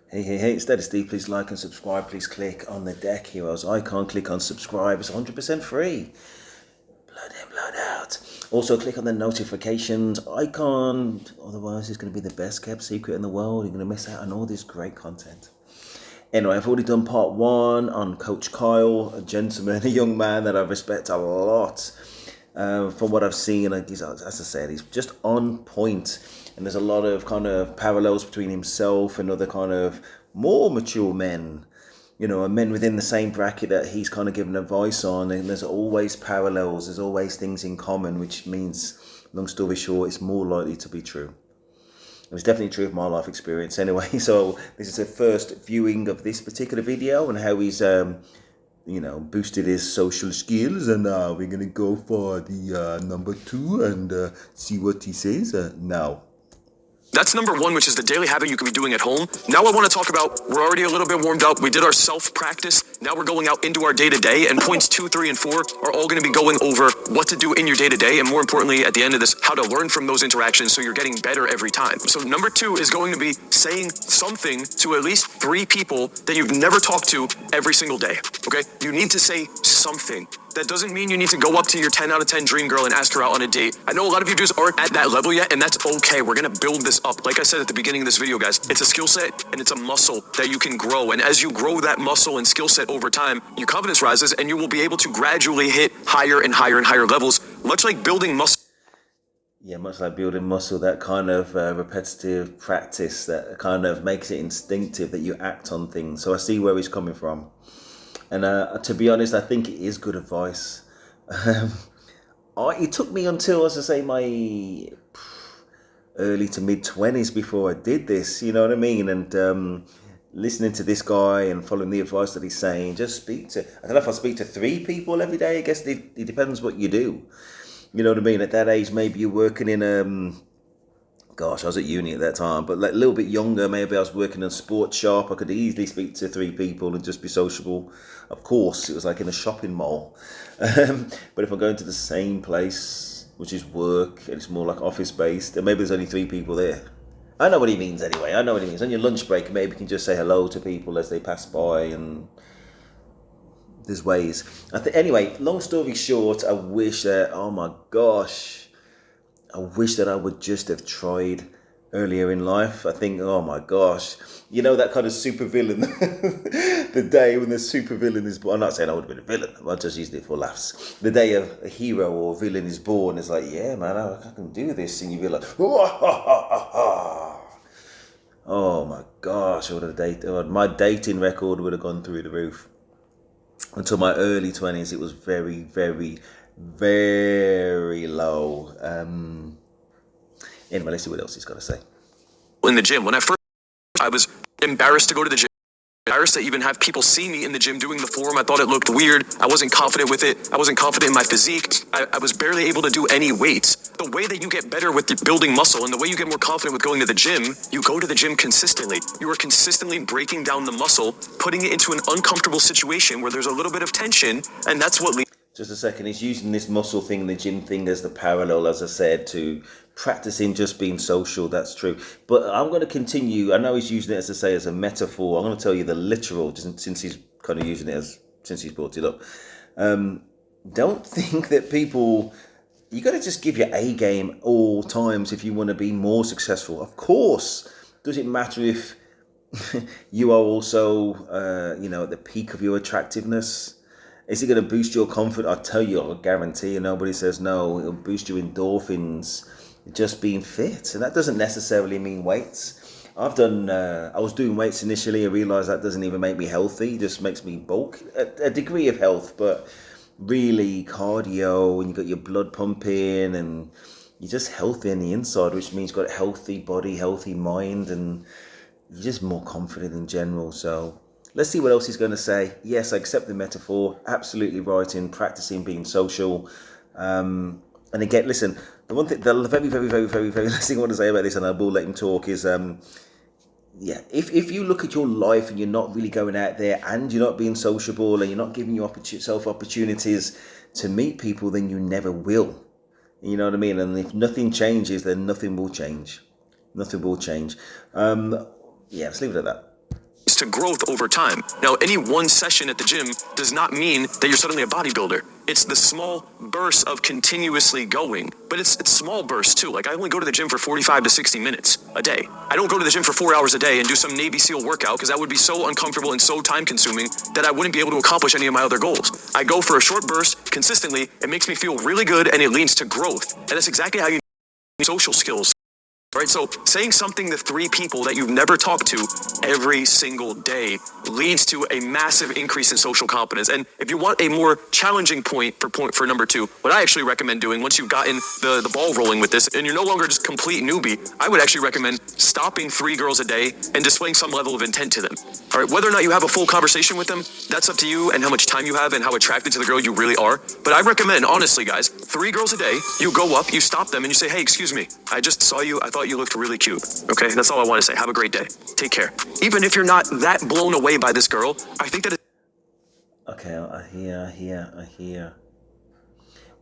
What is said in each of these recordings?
Hey, Steady Steve, please like and subscribe. Please click on the Deck Heroes icon. Click on subscribe. It's 100% free. Blood in, blood out. Also, click on the notifications icon. Otherwise, it's going to be the best kept secret in the world. You're going to miss out on all this great content. Anyway, I've already done part 1 on Coach Kyle, a gentleman, a young man that I respect a lot. From what I've seen, as I said, he's just on point. And there's a lot of kind of parallels between himself and other kind of more mature men, and men within the same bracket that he's kind of given advice on. And there's always parallels. There's always things in common, which means, long story short, it's more likely to be true. It was definitely true of my life experience anyway. So this is the first viewing of this particular video and how he's, boosted his social skills. And we're going to go for the number 2 and see what he says now. That's number 1, which is the daily habit you can be doing at home. Now I want to talk about, we're already a little bit warmed up. We did our self-practice. Now we're going out into our day-to-day, and points 2, 3, and 4 are all going to be going over what to do in your day-to-day, and more importantly, at the end of this, how to learn from those interactions so you're getting better every time. So number 2 is going to be saying something to at least 3 people that you've never talked to every single day, okay? You need to say something. That doesn't mean you need to go up to your 10 out of 10 dream girl and ask her out on a date. I know a lot of you just aren't at that level yet, and that's okay. We're gonna build this up. Like I said at the beginning of this video, guys, it's a skill set and it's a muscle that you can grow. And as you grow that muscle and skill set over time, your confidence rises and you will be able to gradually hit higher and higher and higher levels, much like building muscle. Yeah, much like building muscle, that kind of repetitive practice that kind of makes it instinctive that you act on things. So I see where he's coming from. And to be honest, I think it is good advice. It took me until, as I say, my early to mid-20s before I did this, you know what I mean? And listening to this guy and following the advice that he's saying, I don't know if I speak to 3 people every day. I guess it depends what you do. You know what I mean? At that age, maybe you're working in gosh, I was at uni at that time, but like a little bit younger, maybe I was working in a sports shop. I could easily speak to 3 people and just be sociable. Of course, it was like in a shopping mall. But if I'm going to the same place, which is work, and it's more like office-based, then maybe there's only 3 people there. I know what he means anyway. I know what he means. On your lunch break, maybe you can just say hello to people as they pass by, and there's ways. Anyway, long story short, I wish that, oh my gosh, I wish that I would just have tried earlier in life. I think, oh my gosh, that kind of supervillain, the day when the supervillain is born. I'm not saying I would have been a villain, I just used it for laughs. The day a hero or villain is born, it's like, yeah, man, I can do this. And you'd be like, oh my gosh, my dating record would have gone through the roof. Until my early 20s, it was very, very, very low. Anyway, let's see what else he's got to say. In the gym, when I was embarrassed to go to the gym, embarrassed to even have people see me in the gym doing the form. I thought it looked weird. I wasn't confident with it. I wasn't confident in my physique. I was barely able to do any weights. The way that you get better with building muscle and the way you get more confident with going to the gym, you go to the gym consistently. You are consistently breaking down the muscle, putting it into an uncomfortable situation where there's a little bit of tension, and that's what leads. Just a second, he's using this muscle thing, the gym thing, as the parallel, as I said, to practicing just being social. That's true. But I'm going to continue. I know he's using it, as I say, as a metaphor. I'm going to tell you the literal, since he's kind of using it since he's brought it up. Don't think that you got to just give your A game all times if you want to be more successful. Of course, does it matter if you are also, at the peak of your attractiveness? Is it going to boost your confidence? I tell you, I guarantee you, nobody says no. It'll boost your endorphins, just being fit. And that doesn't necessarily mean weights. I was doing weights initially. I realized that doesn't even make me healthy. It just makes me bulk. A degree of health, but really cardio, and you got your blood pumping, and you're just healthy on the inside, which means you've got a healthy body, healthy mind, and you're just more confident in general. So let's see what else he's going to say. Yes, I accept the metaphor. Absolutely right in practicing being social. And again, listen, the very, very, very, very, very last thing I want to say about this, and I will let him talk, is if you look at your life and you're not really going out there and you're not being sociable and you're not giving yourself opportunities to meet people, then you never will. You know what I mean? And if nothing changes, then nothing will change. Nothing will change. Let's leave it at that. leads to growth over time. Now, any one session at the gym does not mean that you're suddenly a bodybuilder. It's the small bursts of continuously going, but it's small bursts too. Like I only go to the gym for 45 to 60 minutes a day. I don't go to the gym for 4 hours a day and do some Navy SEAL workout because that would be so uncomfortable and so time consuming that I wouldn't be able to accomplish any of my other goals. I go for a short burst consistently. It makes me feel really good and it leads to growth. And that's exactly how you need social skills. Right, so saying something to 3 people that you've never talked to every single day leads to a massive increase in social confidence. And if you want a more challenging point for number 2, what I actually recommend doing once you've gotten the ball rolling with this and you're no longer just complete newbie, I would actually recommend stopping 3 girls a day and displaying some level of intent to them. All right, whether or not you have a full conversation with them, that's up to you and how much time you have and how attracted to the girl you really are. But I recommend, honestly, guys, 3 girls a day, you go up, you stop them and you say, hey, excuse me, I just saw you, I thought you looked really cute. Okay, that's all I want to say. Have a great day. Take care. Even if you're not that blown away by this girl, I think that it's Okay, I hear.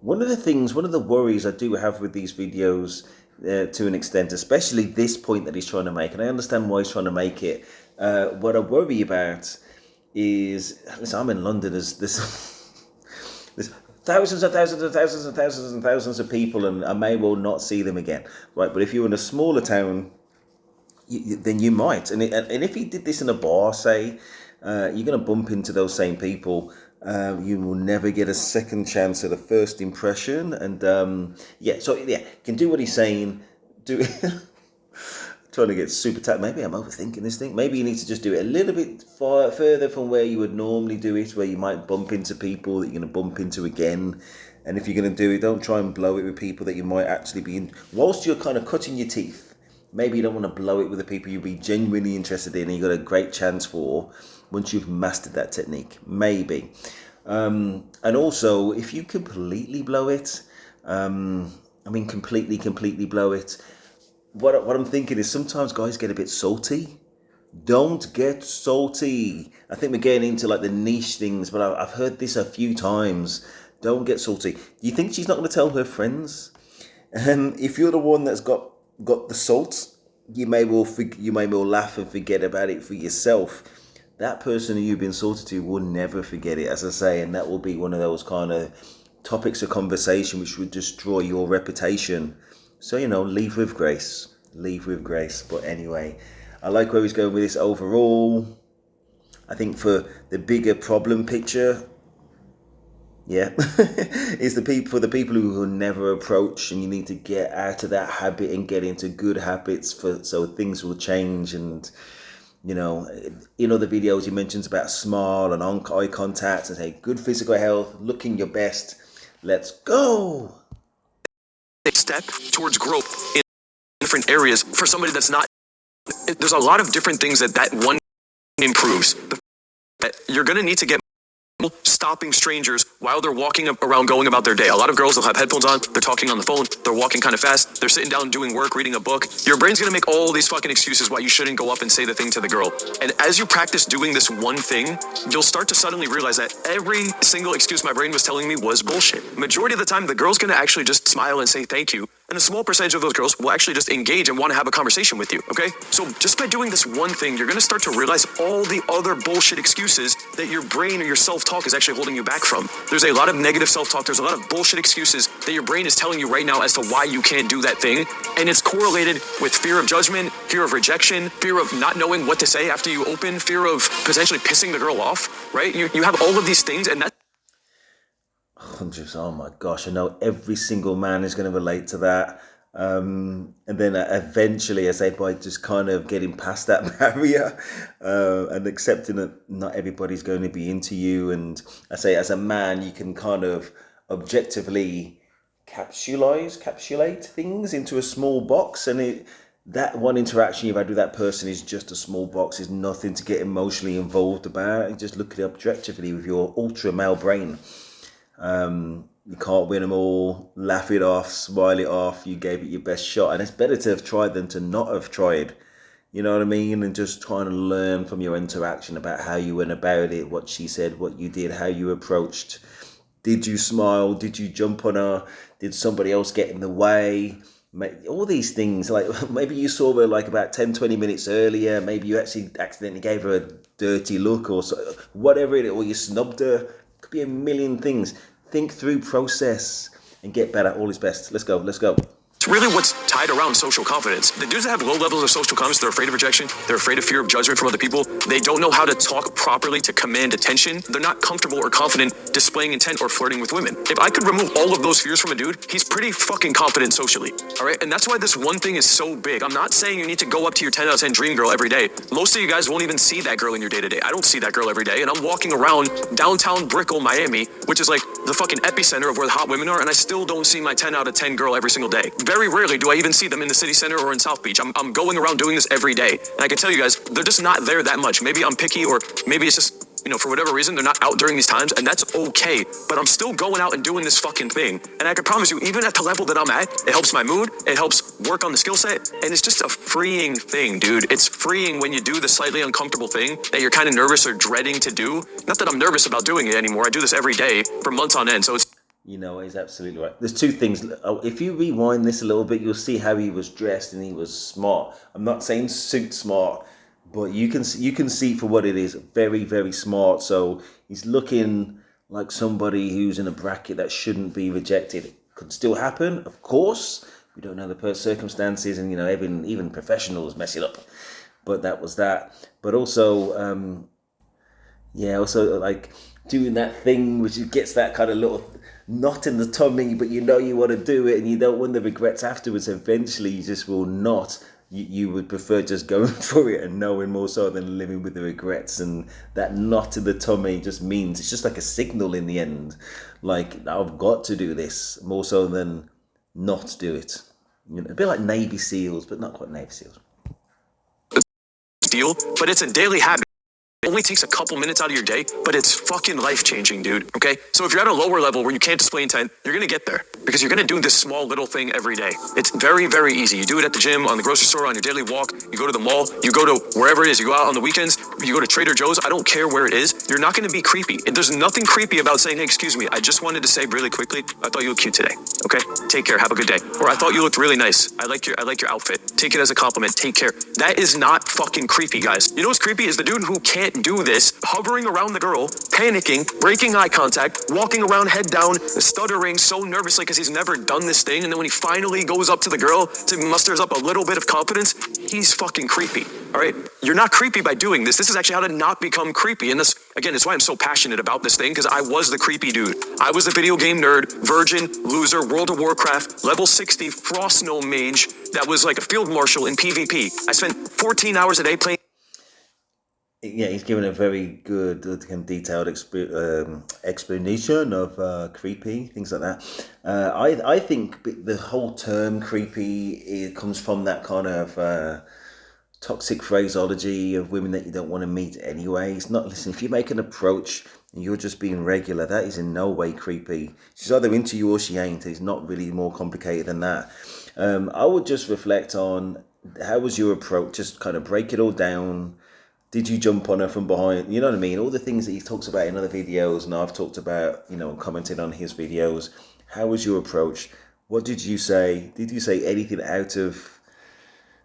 One of the worries I do have with these videos to an extent, especially this point that he's trying to make, and I understand why he's trying to make it, what I worry about is, listen, I'm in London, there's thousands and thousands and thousands and thousands and thousands of people, and I may well not see them again, right? But if you're in a smaller town, then you might. And if he did this in a bar, say, you're going to bump into those same people. You will never get a second chance at a first impression. And can do what he's saying. Trying to get super tight. Maybe I'm overthinking this thing. Maybe you need to just do it a little bit further from where you would normally do it, where you might bump into people that you're going to bump into again. And if you're going to do it, don't try and blow it with people that you might actually be in. Whilst you're kind of cutting your teeth, maybe you don't want to blow it with the people you'll be genuinely interested in and you've got a great chance for once you've mastered that technique. Maybe. And also, if you completely blow it, completely blow it, what I'm thinking is sometimes guys get a bit salty. Don't get salty. I think we're getting into like the niche things, but I've heard this a few times. Don't get salty. Do you think she's not going to tell her friends? And if you're the one that's got the salt, you may well laugh and forget about it for yourself. That person who you've been salted to will never forget it, as I say, and that will be one of those kind of topics of conversation which would destroy your reputation. So, leave with grace. Leave with grace. But anyway, I like where he's going with this overall. I think for the bigger problem picture, is for the people who will never approach, and you need to get out of that habit and get into good habits so things will change. And in other videos he mentions about smile and eye contact and say good physical health, looking your best. Let's go. step towards growth in different areas for somebody that's not. There's a lot of different things that one improves. You're going to need to get stopping strangers while they're walking around going about their day. A lot of girls will have headphones on, they're talking on the phone, they're walking kind of fast, they're sitting down doing work, reading a book. Your brain's gonna make all these fucking excuses why you shouldn't go up and say the thing to the girl. And as you practice doing this one thing, you'll start to suddenly realize that every single excuse my brain was telling me was bullshit. Majority of the time, the girl's gonna actually just smile and say thank you. And a small percentage of those girls will actually just engage and want to have a conversation with you, okay? So just by doing this one thing, you're going to start to realize all the other bullshit excuses that your brain or your self-talk is actually holding you back from. There's a lot of negative self-talk. There's a lot of bullshit excuses that your brain is telling you right now as to why you can't do that thing. And it's correlated with fear of judgment, fear of rejection, fear of not knowing what to say after you open, fear of potentially pissing the girl off, right? You have all of these things, and that's hundreds. Oh my gosh, I know every single man is going to relate to that. And then eventually, I say, by just kind of getting past that barrier and accepting that not everybody's going to be into you. And I say, as a man, you can kind of objectively capsulate things into a small box, and that one interaction you've had with that person is just a small box, is nothing to get emotionally involved about. You just look at it objectively with your ultra male brain. You can't win them all, laugh it off, smile it off, you gave it your best shot. And it's better to have tried than to not have tried, you know what I mean? And just trying to learn from your interaction about how you went about it, what she said, what you did, how you approached. Did you smile? Did you jump on her? Did somebody else get in the way? All these things, like maybe you saw her like about 10, 20 minutes earlier, maybe you actually accidentally gave her a dirty look or so, whatever it is, or you snubbed her. Could be a million things. Think through, process, and get better. All is best. Let's go. Let's go. It's really what's tied around social confidence. The dudes that have low levels of social confidence, they're afraid of rejection, they're afraid of fear of judgment from other people, they don't know how to talk properly to command attention, they're not comfortable or confident displaying intent or flirting with women. If I could remove all of those fears from a dude, he's pretty fucking confident socially, all right? And that's why this one thing is so big. I'm not saying you need to go up to your 10 out of 10 dream girl every day. Most of you guys won't even see that girl in your day-to-day. I don't see that girl every day, and I'm walking around downtown Brickell, Miami, which is like the fucking epicenter of where the hot women are, and I still don't see my 10 out of 10 girl every single day. Very rarely do I even see them in the city center or in South Beach. I'm going around doing this every day. And I can tell you guys, they're just not there that much. Maybe I'm picky, or maybe it's just, for whatever reason, they're not out during these times, and that's okay. But I'm still going out and doing this fucking thing. And I can promise you, even at the level that I'm at, it helps my mood, it helps work on the skill set, and it's just a freeing thing, dude. It's freeing when you do the slightly uncomfortable thing that you're kind of nervous or dreading to do. Not that I'm nervous about doing it anymore. I do this every day for months on end, so it's He's absolutely right. There's two things. If you rewind this a little bit, you'll see how he was dressed and he was smart. I'm not saying suit smart, but you can see for what it is. Very, very smart. So he's looking like somebody who's in a bracket that shouldn't be rejected. It could still happen, of course. We don't know the circumstances, and even professionals mess it up. But that was that. But also, also like doing that thing which gets that kind of little knot in the tummy, but you want to do it and you don't want the regrets afterwards. Eventually you just will not. You would prefer just going for it and knowing more so than living with the regrets. And that knot in the tummy just means it's just like a signal in the end, like I've got to do this, more so than not do it. A bit like Navy SEALs, but not quite Navy SEALs. Deal, but it's a daily habit. It only takes a couple minutes out of your day, but it's fucking life-changing, dude, okay? So if you're at a lower level where you can't display intent, you're gonna get there because you're gonna do this small little thing every day. It's very, very easy. You do it at the gym, on the grocery store, on your daily walk, you go to the mall, you go to wherever it is, you go out on the weekends, you go to Trader Joe's, I don't care where it is, you're not gonna be creepy. There's nothing creepy about saying, hey, excuse me, I just wanted to say really quickly, I thought you looked cute today, okay? Take care, have a good day. Or I thought you looked really nice. I like your outfit. Take it as a compliment, take care. That is not fucking creepy, guys. You know what's creepy is the dude who can't do this, hovering around the girl, panicking, breaking eye contact, walking around head down, stuttering so nervously because he's never done this thing, and then when he finally goes up to the girl to musters up a little bit of confidence, he's fucking creepy, all right? You're not creepy by doing this. This is actually how to not become creepy, and this, again, it's why I'm so passionate about this thing, because I was the creepy dude. I was the video game nerd, virgin, loser, World of Warcraft, level 60, Frost Gnome mage that was like a field marshal in PvP. I spent 14 hours a day playing. Yeah, he's given a very good and detailed explanation of creepy, things like that. I think the whole term creepy comes from that kind of toxic phraseology of women that you don't want to meet anyway. It's not, listen, if you make an approach and you're just being regular, that is in no way creepy. She's either into you or she ain't. It's not really more complicated than that. I would just reflect on, how was your approach? Just kind of break it all down. Did you jump on her from behind? You know what I mean? All the things that he talks about in other videos, and I've talked about, commented on his videos. How was your approach? What did you say? Did you say anything out of,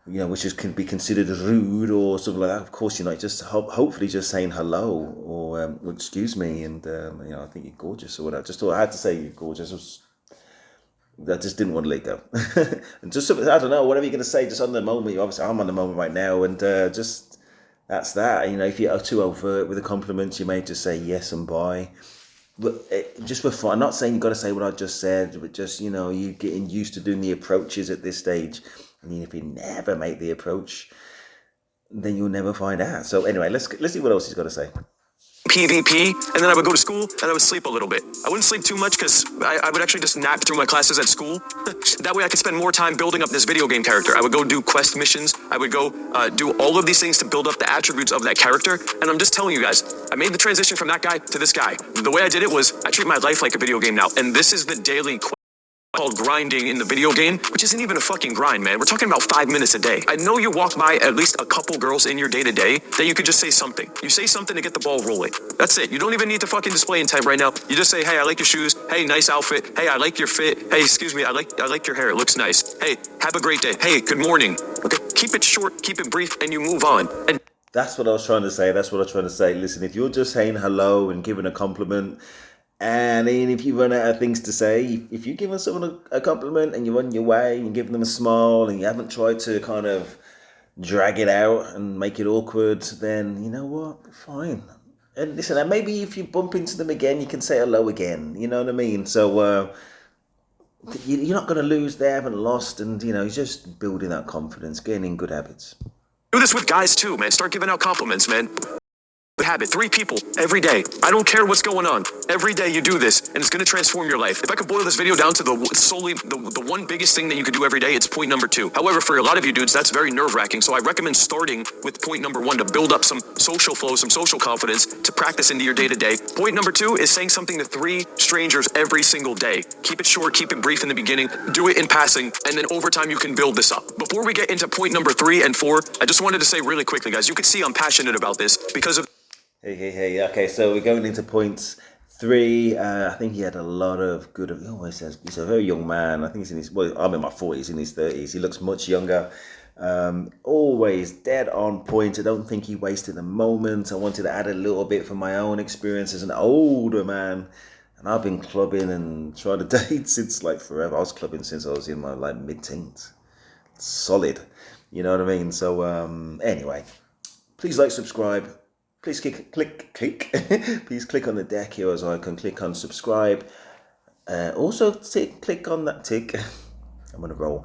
which can be considered rude or something like that? Of course, just hopefully just saying hello or excuse me, and I think you're gorgeous or whatever. Just thought I had to say you're gorgeous. I just didn't want to let go. And just, I don't know, whatever you're going to say, just on the moment. Obviously, I'm on the moment right now, and just. That's that. If you're too overt with the compliments, you may just say yes and bye. But just for fun, I'm not saying you've got to say what I just said, but just, you getting used to doing the approaches at this stage. If you never make the approach, then you'll never find out. So anyway, let's see what else he's got to say. PvP, and then I would go to school and I would sleep a little bit. I wouldn't sleep too much because I would actually just nap through my classes at school. That way I could spend more time building up this video game character. I would go do quest missions. I would go do all of these things to build up the attributes of that character. And I'm just telling you guys, I made the transition from that guy to this guy. The way I did it was I treat my life like a video game now. And this is the daily quest. called grinding in the video game, which isn't even a fucking grind, man. We're talking about 5 minutes a day. I know you walk by at least a couple girls in your day to day that you could just say something. You say something to get the ball rolling. That's it. You don't even need to fucking display intent right now. You just say, hey, I like your shoes. Hey, nice outfit. Hey, I like your fit. Hey, excuse me, I like your hair. It looks nice. Hey, have a great day. Hey, good morning. Okay, keep it short, keep it brief, and you move on. And That's what I was trying to say. That's what I was trying to say. Listen, if you're just saying hello and giving a compliment, and then if you run out of things to say, if you're giving someone a compliment and you're on your way and giving them a smile and you haven't tried to kind of drag it out and make it awkward, then you know what? Fine. And listen, and maybe if you bump into them again, you can say hello again. You know what I mean? So you're not going to lose. They haven't lost, and you know, just building that confidence, gaining good habits. do this with guys too, man. Start giving out compliments, man. Habit, 3 people every day. I don't care what's going on. Every day you do this, and it's going to transform your life. If I could boil this video down to the one biggest thing that you could do every day, it's point number 2. However, for a lot of you dudes, that's very nerve-wracking. So I recommend starting with point number 1 to build up some social flow, some social confidence to practice into your day-to-day. Point number 2 is saying something to 3 strangers every single day. Keep it short, keep it brief in the beginning, do it in passing, and then over time you can build this up. Before we get into point number 3 and 4, I just wanted to say really quickly, guys, you can see I'm passionate about this because of Hey. Okay, so we're going into points 3. I think he had a lot of good. He always says he's a very young man. I think he's in his. Well, I'm in my 40s, in his 30s. He looks much younger. Always dead on point. I don't think he wasted a moment. I wanted to add a little bit from my own experience as an older man. And I've been clubbing and trying to date since like forever. I was clubbing since I was in my like mid-teens. Solid. You know what I mean? So anyway, please like, subscribe. Please click. Please click on the deck here as I can click on subscribe. Also, click on that tick. I'm on a roll.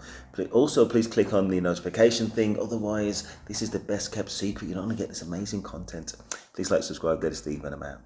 Also, please click on the notification thing. Otherwise, this is the best kept secret. You're not going to get this amazing content. Please like, subscribe. Get a Steve, and I'm out.